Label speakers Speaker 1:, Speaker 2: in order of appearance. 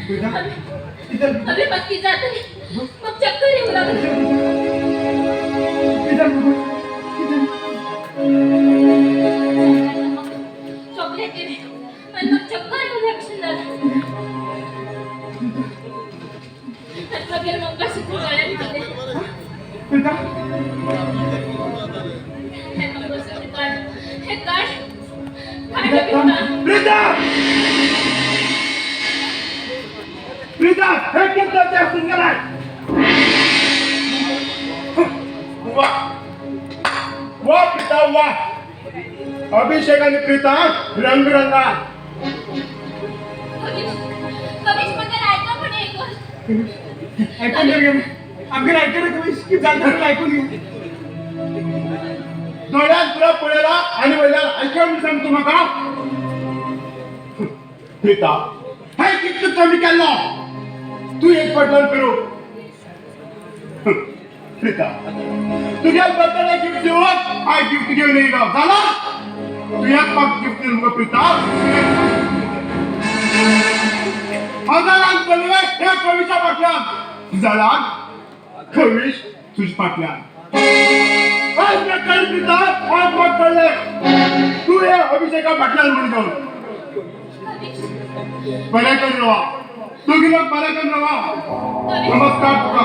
Speaker 1: अभी पक्की जाते मग चक्कर येऊ लागली चॉकलेट दिली आणि मग चक्कर येऊ लागली सगळे मग कशी गळ्यात घातले हे काढ
Speaker 2: प्रीता हे किती जास्त गेलाय वा वा प्रीता वा अभिषेक आणि प्रीता रंगरंगा
Speaker 1: कविश बद्दल ऐका पण
Speaker 2: ऐकून घे आम्ही ऐकलं कविश की जाणं ऐकून घे डोळ्यात तुला पुढेला आणि वैला ऐकून मी सांगतो नका प्रीता हे किती कमी केलं तू एक पटल करू प्रीता तुझ्या बद्दल गिफ्ट देऊ हा गिफ्ट घेऊन येईल झाला तू एक पाक गिफ्ट देऊ नको प्रीता हजारांत कळवे या कवीच्या पाटल्यान झाला कवीश तुझ पाटल्यान आज प्रकार प्रीता आज मग कळले तू या अभिषेका पाटल्यान म्हणून जाऊ बरे करून रवा तू गेला बरे करून रवा नमस्कार तुका